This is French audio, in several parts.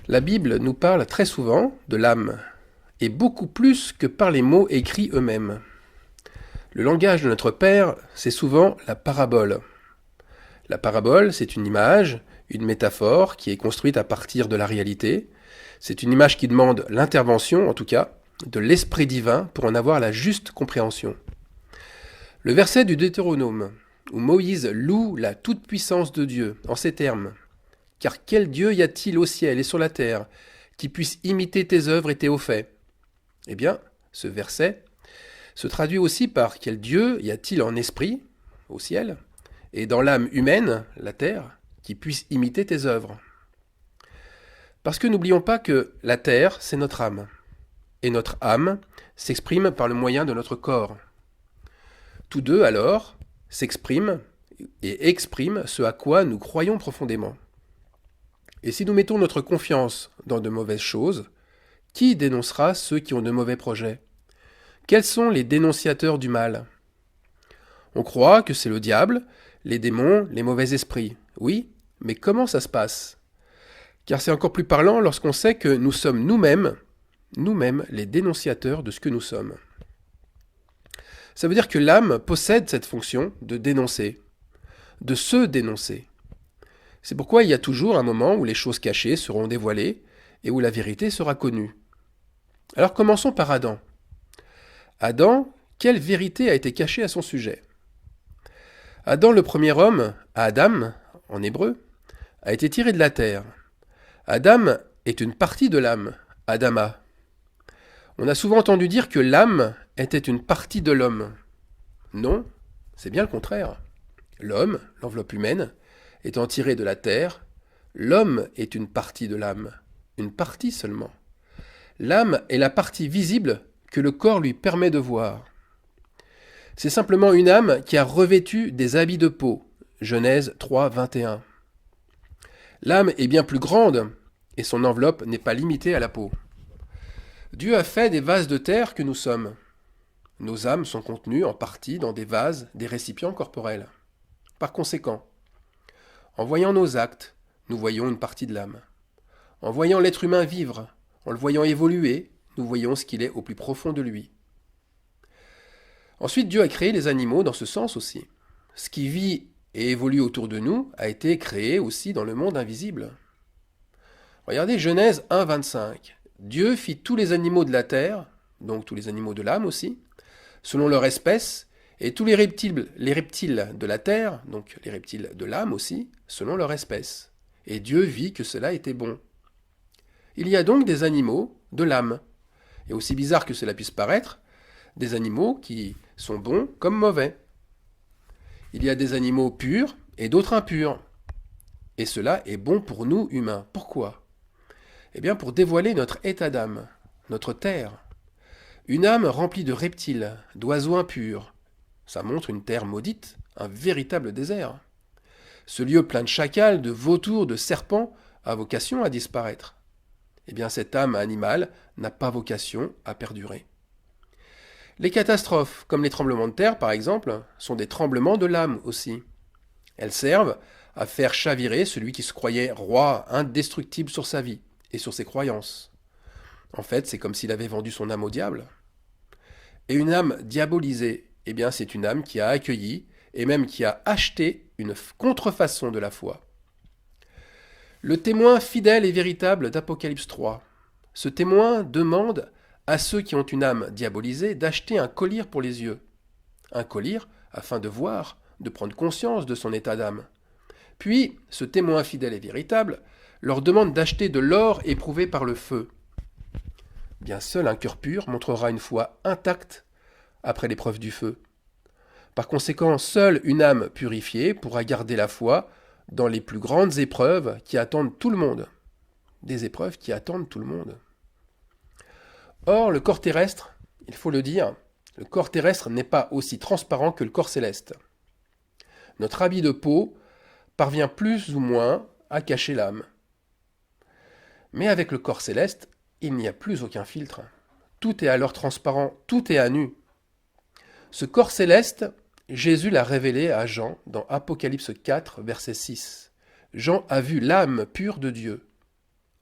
La Bible nous parle très souvent de l'âme, et beaucoup plus que par les mots écrits eux-mêmes. Le langage de notre Père, c'est souvent la parabole. La parabole, c'est une image, une métaphore qui est construite à partir de la réalité. C'est une image qui demande l'intervention, en tout cas, de l'Esprit divin pour en avoir la juste compréhension. Le verset du Deutéronome, où Moïse loue la toute-puissance de Dieu en ces termes. « Car quel Dieu y a-t-il au ciel et sur la terre qui puisse imiter tes œuvres et tes hauts faits ?» Eh bien, ce verset se traduit aussi par « Quel Dieu y a-t-il en esprit, au ciel, et dans l'âme humaine, la terre, qui puisse imiter tes œuvres ?» Parce que n'oublions pas que la terre, c'est notre âme, et notre âme s'exprime par le moyen de notre corps. Tous deux, alors, s'expriment et expriment ce à quoi nous croyons profondément. Et si nous mettons notre confiance dans de mauvaises choses, qui dénoncera ceux qui ont de mauvais projets ? Quels sont les dénonciateurs du mal ? On croit que c'est le diable, les démons, les mauvais esprits. Oui, mais comment ça se passe ? Car c'est encore plus parlant lorsqu'on sait que nous sommes nous-mêmes les dénonciateurs de ce que nous sommes. Ça veut dire que l'âme possède cette fonction de dénoncer, de se dénoncer. C'est pourquoi il y a toujours un moment où les choses cachées seront dévoilées et où la vérité sera connue. Alors commençons par Adam. Adam, quelle vérité a été cachée à son sujet ? Adam, le premier homme, Adam, en hébreu, a été tiré de la terre. Adam est une partie de l'âme, Adama. On a souvent entendu dire que l'âme était une partie de l'homme. Non, c'est bien le contraire. L'homme, l'enveloppe humaine, étant tiré de la terre, l'homme est une partie de l'âme, une partie seulement. L'âme est la partie visible que le corps lui permet de voir. C'est simplement une âme qui a revêtu des habits de peau. Genèse 3, 21. L'âme est bien plus grande et son enveloppe n'est pas limitée à la peau. Dieu a fait des vases de terre que nous sommes. Nos âmes sont contenues en partie dans des vases, des récipients corporels. Par conséquent, en voyant nos actes, nous voyons une partie de l'âme. En voyant l'être humain vivre, en le voyant évoluer, nous voyons ce qu'il est au plus profond de lui. Ensuite, Dieu a créé les animaux dans ce sens aussi. Ce qui vit et évolue autour de nous a été créé aussi dans le monde invisible. Regardez Genèse 1, 25. Dieu fit tous les animaux de la terre, donc tous les animaux de l'âme aussi, selon leur espèce, et tous les reptiles de la terre, donc les reptiles de l'âme aussi, selon leur espèce. Et Dieu vit que cela était bon. Il y a donc des animaux de l'âme. Et aussi bizarre que cela puisse paraître, des animaux qui sont bons comme mauvais. Il y a des animaux purs et d'autres impurs. Et cela est bon pour nous humains. Pourquoi ? Eh bien pour dévoiler notre état d'âme, notre terre. Une âme remplie de reptiles, d'oiseaux impurs. Ça montre une terre maudite, un véritable désert. Ce lieu plein de chacals, de vautours, de serpents a vocation à disparaître. Eh bien cette âme animale n'a pas vocation à perdurer. Les catastrophes, comme les tremblements de terre par exemple, sont des tremblements de l'âme aussi. Elles servent à faire chavirer celui qui se croyait roi indestructible sur sa vie et sur ses croyances. En fait, c'est comme s'il avait vendu son âme au diable. Et une âme diabolisée, eh bien c'est une âme qui a accueilli et même qui a acheté une contrefaçon de la foi. Le témoin fidèle et véritable d'Apocalypse 3. Ce témoin demande à ceux qui ont une âme diabolisée d'acheter un collier pour les yeux. Un collier afin de voir, de prendre conscience de son état d'âme. Puis, ce témoin fidèle et véritable leur demande d'acheter de l'or éprouvé par le feu. Bien seul un cœur pur montrera une foi intacte après l'épreuve du feu. Par conséquent, seule une âme purifiée pourra garder la foi dans les plus grandes épreuves qui attendent tout le monde. Des épreuves qui attendent tout le monde. Or, le corps terrestre, il faut le dire, le corps terrestre n'est pas aussi transparent que le corps céleste. Notre habit de peau parvient plus ou moins à cacher l'âme. Mais avec le corps céleste, il n'y a plus aucun filtre. Tout est alors transparent, tout est à nu. Ce corps céleste, Jésus l'a révélé à Jean dans Apocalypse 4, verset 6. Jean a vu l'âme pure de Dieu.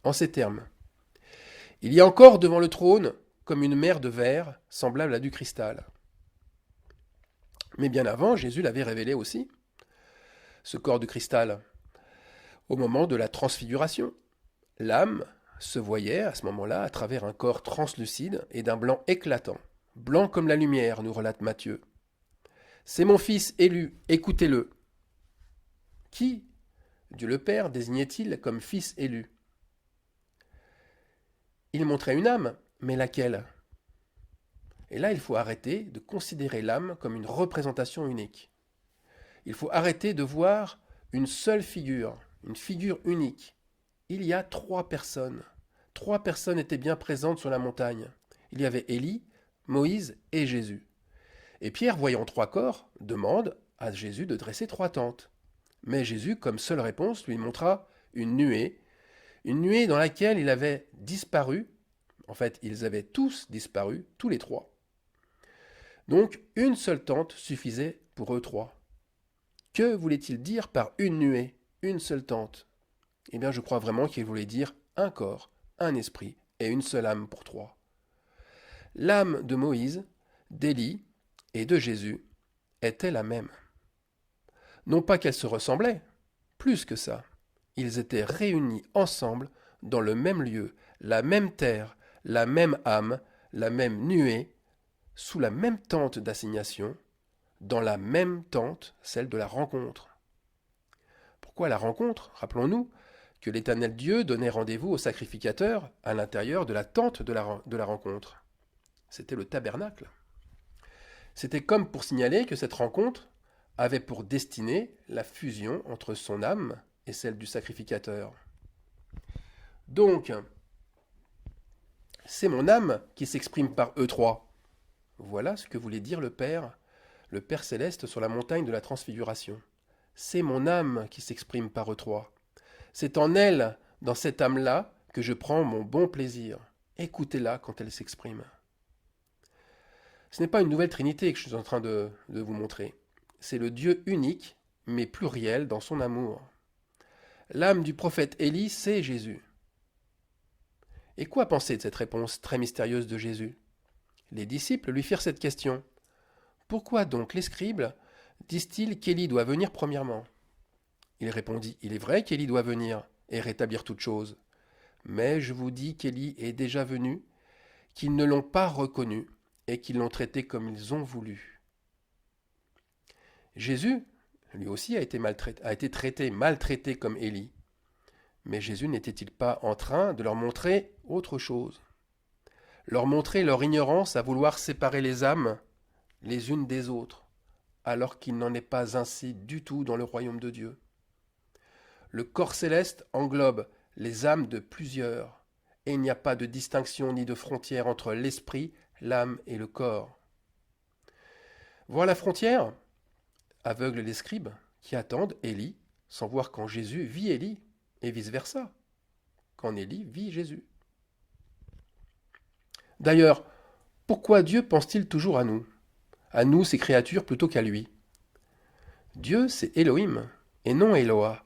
en ces termes. Il y a encore devant le trône comme une mer de verre semblable à du cristal. Mais bien avant, Jésus l'avait révélé aussi, ce corps de cristal, au moment de la transfiguration. L'âme se voyait à ce moment-là à travers un corps translucide et d'un blanc éclatant, blanc comme la lumière, nous relate Matthieu. C'est mon fils élu, écoutez-le. Qui, Dieu le Père, désignait-il comme fils élu? Il montrait une âme, mais laquelle? Et là, il faut arrêter de considérer l'âme comme une représentation unique. Il faut arrêter de voir une seule figure, une figure unique. Il y a trois personnes. Trois personnes étaient bien présentes sur la montagne. Il y avait Élie, Moïse et Jésus. Et Pierre, voyant trois corps, demande à Jésus de dresser trois tentes. Mais Jésus, comme seule réponse, lui montra une nuée dans laquelle il avait disparu. En fait, ils avaient tous disparu, tous les trois. Donc, une seule tente suffisait pour eux trois. Que voulait-il dire par une nuée, une seule tente? Eh bien, je crois vraiment qu'il voulait dire un corps, un esprit et une seule âme pour trois. L'âme de Moïse, d'Élie et de Jésus était la même. Non pas qu'elles se ressemblaient, plus que ça. Ils étaient réunis ensemble dans le même lieu, la même terre, la même âme, la même nuée, sous la même tente d'assignation, dans la même tente, celle de la rencontre. Pourquoi la rencontre? Rappelons-nous que l'Éternel Dieu donnait rendez-vous au sacrificateur à l'intérieur de la tente de la rencontre. C'était le tabernacle. C'était comme pour signaler que cette rencontre avait pour destinée la fusion entre son âme et celle du sacrificateur. Donc, c'est mon âme qui s'exprime par eux trois. Voilà ce que voulait dire le Père céleste sur la montagne de la transfiguration. C'est mon âme qui s'exprime par eux trois. C'est en elle, dans cette âme-là, que je prends mon bon plaisir. Écoutez-la quand elle s'exprime. Ce n'est pas une nouvelle trinité que je suis en train de vous montrer. C'est le Dieu unique, mais pluriel dans son amour. L'âme du prophète Élie, c'est Jésus. Et quoi penser de cette réponse très mystérieuse de Jésus? Les disciples lui firent cette question. Pourquoi donc les scribes disent-ils qu'Élie doit venir premièrement? Il répondit, il est vrai qu'Élie doit venir et rétablir toute chose. Mais je vous dis qu'Élie est déjà venu, qu'ils ne l'ont pas reconnu et qu'ils l'ont traité comme ils ont voulu. Jésus, lui aussi, a été maltraité comme Élie. Mais Jésus n'était-il pas en train de leur montrer autre chose? Leur montrer leur ignorance à vouloir séparer les âmes les unes des autres, alors qu'il n'en est pas ainsi du tout dans le royaume de Dieu. Le corps céleste englobe les âmes de plusieurs, et il n'y a pas de distinction ni de frontière entre l'esprit, l'âme et le corps. Voir la frontière aveugle les scribes qui attendent Élie sans voir quand Jésus vit Élie, et vice-versa, quand Élie vit Jésus. D'ailleurs, pourquoi Dieu pense-t-il toujours à nous, ses créatures, plutôt qu'à lui? Dieu, c'est Elohim, et non Eloah.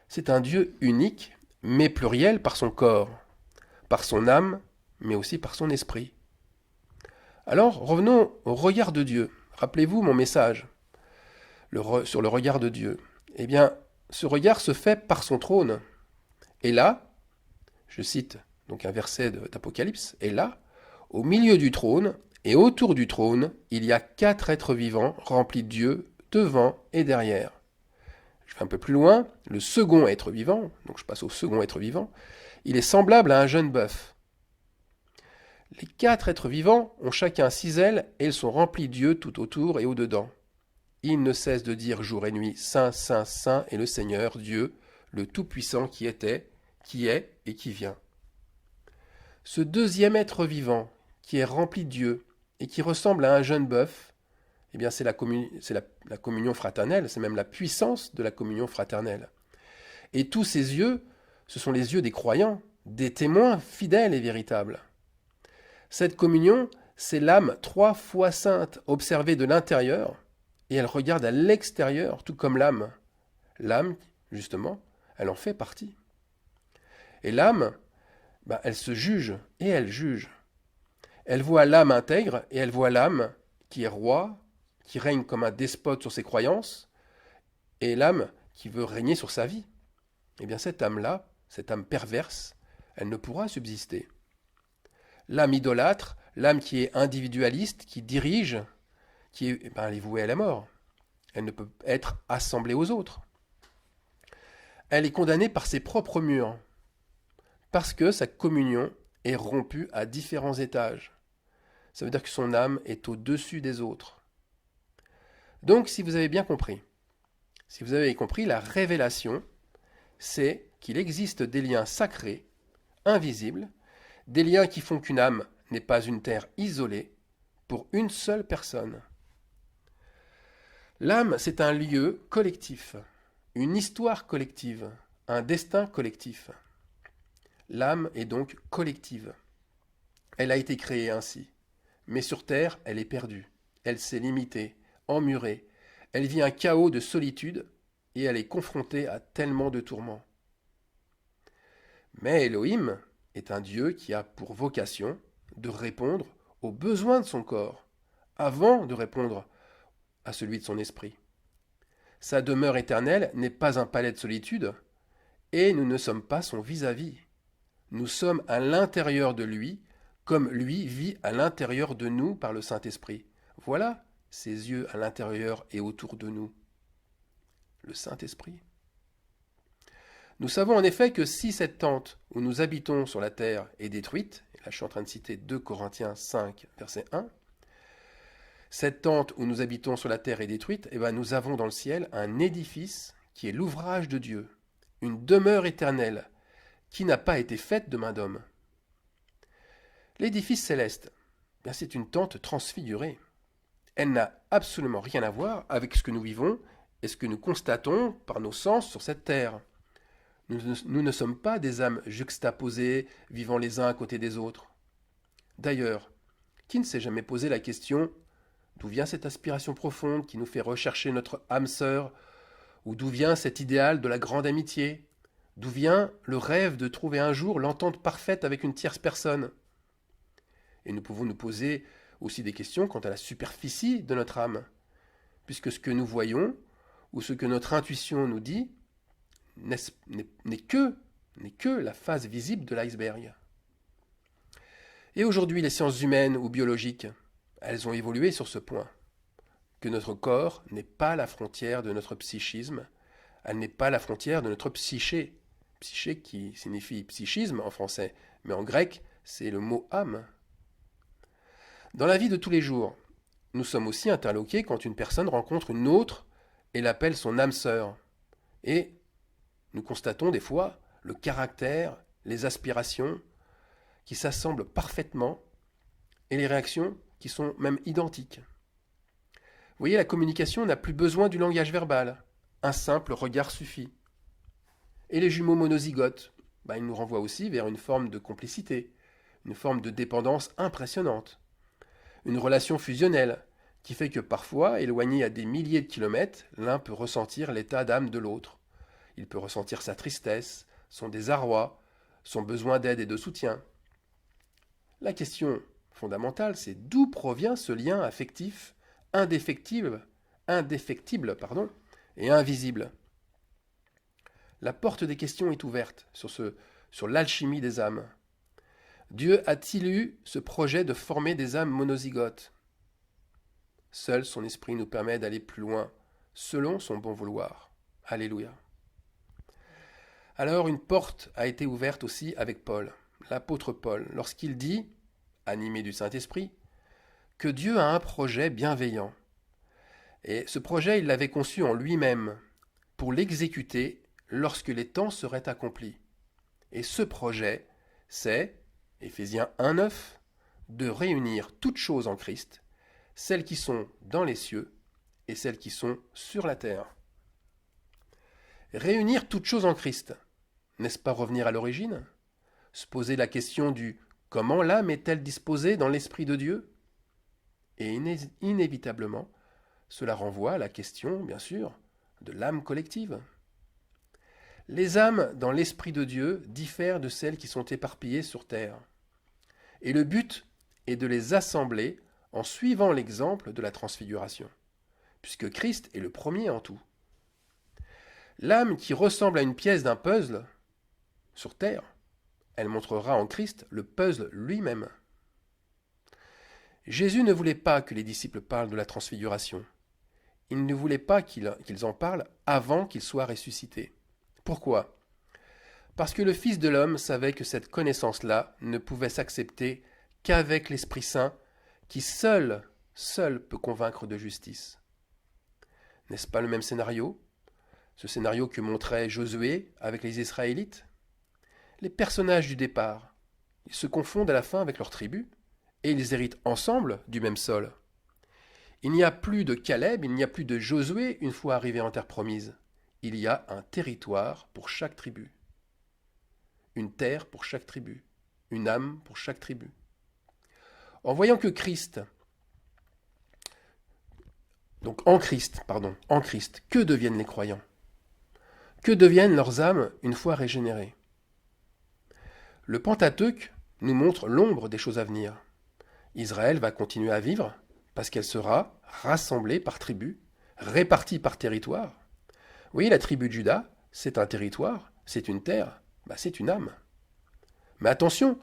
C'est un Dieu unique, mais pluriel par son corps, par son âme, mais aussi par son esprit. Alors, revenons au regard de Dieu. Rappelez-vous mon message sur le regard de Dieu. Eh bien, ce regard se fait par son trône. Et là, je cite donc un verset d'Apocalypse, et là, au milieu du trône et autour du trône, il y a 4 êtres vivants remplis de Dieu, devant et derrière. Je vais un peu plus loin, le second être vivant, donc je passe au second être vivant, il est semblable à un jeune bœuf. Les 4 êtres vivants ont chacun 6 ailes et ils sont remplis de Dieu tout autour et au-dedans. Ils ne cessent de dire jour et nuit, Saint, Saint, Saint est le Seigneur, Dieu, le Tout-Puissant qui était, qui est et qui vient. Ce deuxième être vivant, qui est rempli de Dieu et qui ressemble à un jeune bœuf, eh bien c'est la communion fraternelle, c'est même la puissance de la communion fraternelle. Et tous ces yeux, ce sont les yeux des croyants, des témoins fidèles et véritables. Cette communion, c'est l'âme 3 fois sainte observée de l'intérieur, et elle regarde à l'extérieur, tout comme l'âme. L'âme, justement, elle en fait partie. Et l'âme, elle se juge et elle juge. Elle voit l'âme intègre et elle voit l'âme qui est roi, qui règne comme un despote sur ses croyances, et l'âme qui veut régner sur sa vie. Eh bien cette âme-là, cette âme perverse, elle ne pourra subsister. L'âme idolâtre, l'âme qui est individualiste, qui dirige, elle est vouée à la mort. Elle ne peut être assemblée aux autres. Elle est condamnée par ses propres murs, parce que sa communion est rompue à différents étages. Ça veut dire que son âme est au-dessus des autres. Donc, si vous avez bien compris, la révélation, c'est qu'il existe des liens sacrés, invisibles, des liens qui font qu'une âme n'est pas une terre isolée pour une seule personne. L'âme, c'est un lieu collectif, une histoire collective, un destin collectif. L'âme est donc collective. Elle a été créée ainsi. Mais sur terre, elle est perdue. Elle s'est limitée, emmurée. Elle vit un chaos de solitude et elle est confrontée à tellement de tourments. Mais Elohim est un Dieu qui a pour vocation de répondre aux besoins de son corps, avant de répondre à celui de son esprit. Sa demeure éternelle n'est pas un palais de solitude, et nous ne sommes pas son vis-à-vis. Nous sommes à l'intérieur de lui, comme lui vit à l'intérieur de nous par le Saint-Esprit. Voilà ses yeux à l'intérieur et autour de nous. Le Saint-Esprit. Nous savons en effet que si cette tente où nous habitons sur la terre est détruite, et là je suis en train de citer 2 Corinthiens 5, verset 1, cette tente où nous habitons sur la terre est détruite, nous avons dans le ciel un édifice qui est l'ouvrage de Dieu, une demeure éternelle qui n'a pas été faite de main d'homme. L'édifice céleste, c'est une tente transfigurée. Elle n'a absolument rien à voir avec ce que nous vivons et ce que nous constatons par nos sens sur cette terre. Nous ne sommes pas des âmes juxtaposées, vivant les uns à côté des autres. D'ailleurs, qui ne s'est jamais posé la question d'où vient cette aspiration profonde qui nous fait rechercher notre âme sœur, ou d'où vient cet idéal de la grande amitié, d'où vient le rêve de trouver un jour l'entente parfaite avec une tierce personne. Et nous pouvons nous poser aussi des questions quant à la superficie de notre âme, puisque ce que nous voyons, ou ce que notre intuition nous dit, n'est que la face visible de l'iceberg. Et aujourd'hui, les sciences humaines ou biologiques, elles ont évolué sur ce point, que notre corps n'est pas la frontière de notre psychisme, elle n'est pas la frontière de notre psyché. Psyché qui signifie psychisme en français, mais en grec, c'est le mot âme. Dans la vie de tous les jours, nous sommes aussi interloqués quand une personne rencontre une autre et l'appelle son âme sœur. Et nous constatons des fois le caractère, les aspirations qui s'assemblent parfaitement et les réactions qui sont même identiques. Vous voyez, la communication n'a plus besoin du langage verbal. Un simple regard suffit. Et les jumeaux monozygotes, ils nous renvoient aussi vers une forme de complicité, une forme de dépendance impressionnante. Une relation fusionnelle qui fait que parfois, éloigné à des milliers de kilomètres, l'un peut ressentir l'état d'âme de l'autre. Il peut ressentir sa tristesse, son désarroi, son besoin d'aide et de soutien. La question fondamentale, c'est d'où provient ce lien affectif indéfectible et invisible. La porte des questions est ouverte sur l'alchimie des âmes. Dieu a-t-il eu ce projet de former des âmes monozygotes? Seul son esprit nous permet d'aller plus loin, selon son bon vouloir. Alléluia. Alors une porte a été ouverte aussi avec Paul, l'apôtre Paul, lorsqu'il dit, animé du Saint-Esprit, que Dieu a un projet bienveillant. Et ce projet, il l'avait conçu en lui-même, pour l'exécuter lorsque les temps seraient accomplis. Et ce projet, c'est, Éphésiens 1,9, de réunir toutes choses en Christ, celles qui sont dans les cieux et celles qui sont sur la terre. Réunir toutes choses en Christ, n'est-ce pas revenir à l'origine? Se poser la question du comment l'âme est-elle disposée dans l'Esprit de Dieu? Et inévitablement, cela renvoie à la question, bien sûr, de l'âme collective. Les âmes dans l'Esprit de Dieu diffèrent de celles qui sont éparpillées sur terre. Et le but est de les assembler en suivant l'exemple de la transfiguration, puisque Christ est le premier en tout. L'âme qui ressemble à une pièce d'un puzzle sur terre, elle montrera en Christ le puzzle lui-même. Jésus ne voulait pas que les disciples parlent de la transfiguration. Il ne voulait pas qu'ils en parlent avant qu'il soit ressuscité. Pourquoi ? Parce que le Fils de l'homme savait que cette connaissance-là ne pouvait s'accepter qu'avec l'Esprit Saint, qui seul peut convaincre de justice. N'est-ce pas le même scénario ? Ce scénario que montrait Josué avec les Israélites ? Les personnages du départ, ils se confondent à la fin avec leurs tribus, et ils héritent ensemble du même sol. Il n'y a plus de Caleb, il n'y a plus de Josué une fois arrivés en terre promise. Il y a un territoire pour chaque tribu. Une terre pour chaque tribu. Une âme pour chaque tribu. En voyant que en Christ, que deviennent les croyants ? Que deviennent leurs âmes une fois régénérées ? Le Pentateuque nous montre l'ombre des choses à venir. Israël va continuer à vivre parce qu'elle sera rassemblée par tribus, répartie par territoire. Oui, la tribu de Juda, c'est un territoire, c'est une terre, c'est une âme. Mais attention,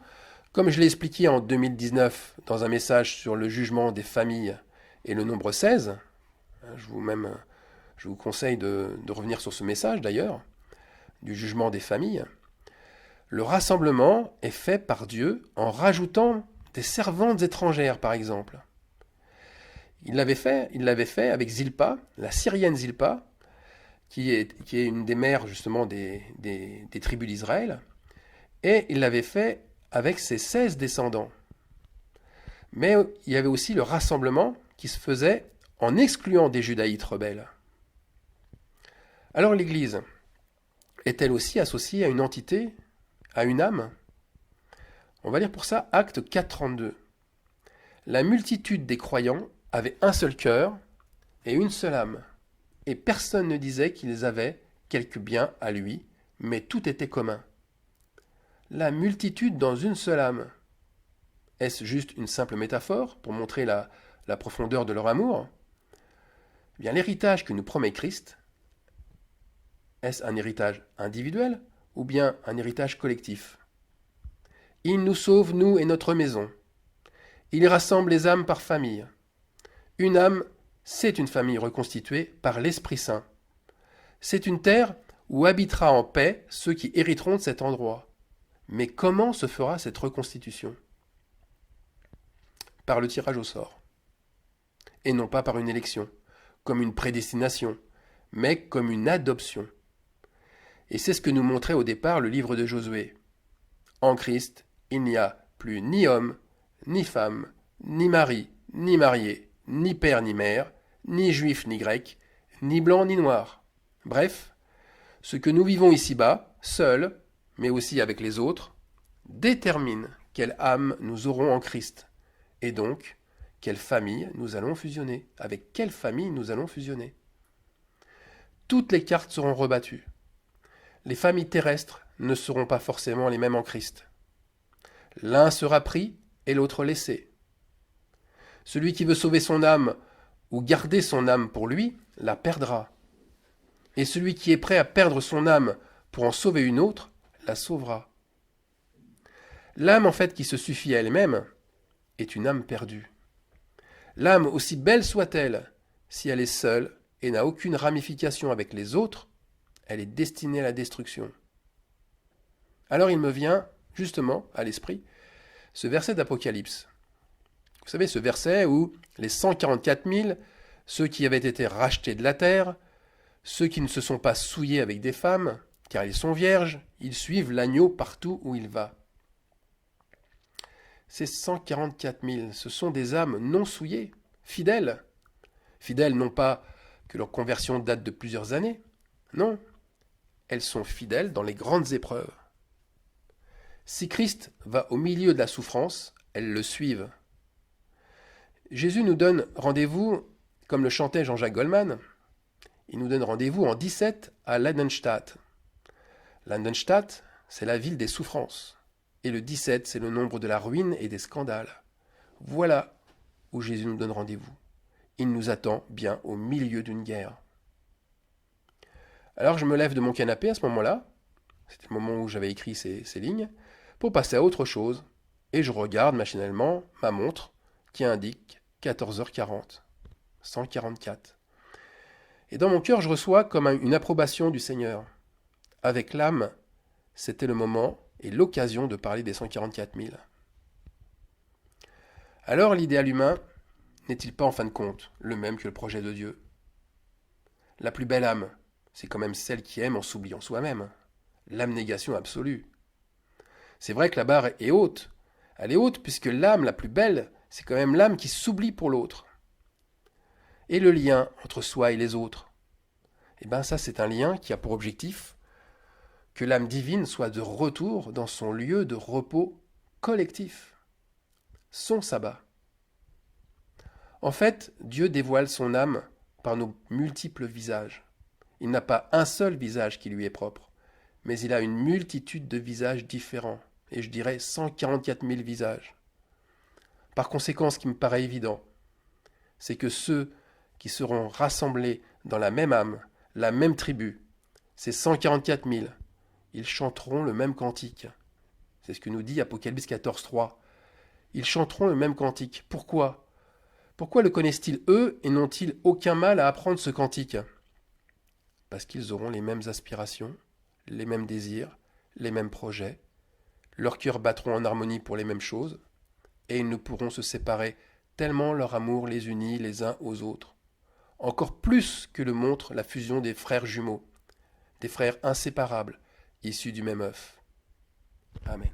comme je l'ai expliqué en 2019 dans un message sur le jugement des familles et le nombre 16, je vous conseille de revenir sur ce message d'ailleurs, du jugement des familles, le rassemblement est fait par Dieu en rajoutant des servantes étrangères par exemple. Il l'avait fait avec Zilpa, la Syrienne Zilpa, qui est une des mères justement des tribus d'Israël, et il l'avait fait avec ses 16 descendants. Mais il y avait aussi le rassemblement qui se faisait en excluant des judaïtes rebelles. Alors l'Église est-elle aussi associée à une entité, à une âme ? On va lire pour ça Actes 4.32. La multitude des croyants avait un seul cœur et une seule âme. Et personne ne disait qu'ils avaient quelque bien à lui, mais tout était commun. La multitude dans une seule âme. Est-ce juste une simple métaphore pour montrer la profondeur de leur amour ? Eh bien, l'héritage que nous promet Christ, est-ce un héritage individuel ou bien un héritage collectif ? Il nous sauve, nous et notre maison. Il rassemble les âmes par famille. Une âme, c'est une famille reconstituée par l'Esprit Saint. C'est une terre où habitera en paix ceux qui hériteront de cet endroit. Mais comment se fera cette reconstitution ? Par le tirage au sort. Et non pas par une élection, comme une prédestination, mais comme une adoption. Et c'est ce que nous montrait au départ le livre de Josué. En Christ, il n'y a plus ni homme, ni femme, ni mari, ni marié, ni père ni mère, ni juif ni grec, ni blanc ni noir. Bref, ce que nous vivons ici-bas, seuls, mais aussi avec les autres, détermine quelle âme nous aurons en Christ, et donc quelle famille nous allons fusionner, avec quelle famille nous allons fusionner. Toutes les cartes seront rebattues. Les familles terrestres ne seront pas forcément les mêmes en Christ. L'un sera pris et l'autre laissé. Celui qui veut sauver son âme ou garder son âme pour lui, la perdra. Et celui qui est prêt à perdre son âme pour en sauver une autre, la sauvera. L'âme en fait qui se suffit à elle-même est une âme perdue. L'âme, aussi belle soit-elle, si elle est seule et n'a aucune ramification avec les autres, elle est destinée à la destruction. Alors il me vient, justement, à l'esprit, ce verset d'Apocalypse. Vous savez, ce verset où les 144 000, ceux qui avaient été rachetés de la terre, ceux qui ne se sont pas souillés avec des femmes, car ils sont vierges, ils suivent l'agneau partout où il va. Ces 144 000, ce sont des âmes non souillées, fidèles. Fidèles non pas que leur conversion date de plusieurs années, non, elles sont fidèles dans les grandes épreuves. Si Christ va au milieu de la souffrance, elles le suivent. Jésus nous donne rendez-vous, comme le chantait Jean-Jacques Goldman, il nous donne rendez-vous en 17 à Ladenstadt. Landenstadt, c'est la ville des souffrances. Et le 17, c'est le nombre de la ruine et des scandales. Voilà où Jésus nous donne rendez-vous. Il nous attend bien au milieu d'une guerre. Alors je me lève de mon canapé à ce moment-là, c'était le moment où j'avais écrit ces lignes, pour passer à autre chose, et je regarde machinalement ma montre qui indique 14h40, 144. Et dans mon cœur, je reçois comme une approbation du Seigneur. Avec l'âme, c'était le moment et l'occasion de parler des 144 000. Alors l'idéal humain n'est-il pas en fin de compte le même que le projet de Dieu? La plus belle âme, c'est quand même celle qui aime en s'oubliant soi-même. L'abnégation absolue. C'est vrai que la barre est haute. Elle est haute puisque l'âme la plus belle, c'est quand même l'âme qui s'oublie pour l'autre. Et le lien entre soi et les autres, eh bien ça c'est un lien qui a pour objectif que l'âme divine soit de retour dans son lieu de repos collectif, son sabbat. En fait, Dieu dévoile son âme par nos multiples visages. Il n'a pas un seul visage qui lui est propre, mais il a une multitude de visages différents, et je dirais 144 000 visages. Par conséquent, ce qui me paraît évident, c'est que ceux qui seront rassemblés dans la même âme, la même tribu, ces 144 000, ils chanteront le même cantique. C'est ce que nous dit Apocalypse 14.3. Ils chanteront le même cantique. Pourquoi ? Pourquoi le connaissent-ils eux et n'ont-ils aucun mal à apprendre ce cantique ? Parce qu'ils auront les mêmes aspirations, les mêmes désirs, les mêmes projets. Leurs cœurs battront en harmonie pour les mêmes choses, et ils ne pourront se séparer tellement leur amour les unit les uns aux autres. Encore plus que le montre la fusion des frères jumeaux, des frères inséparables, issus du même œuf. Amen.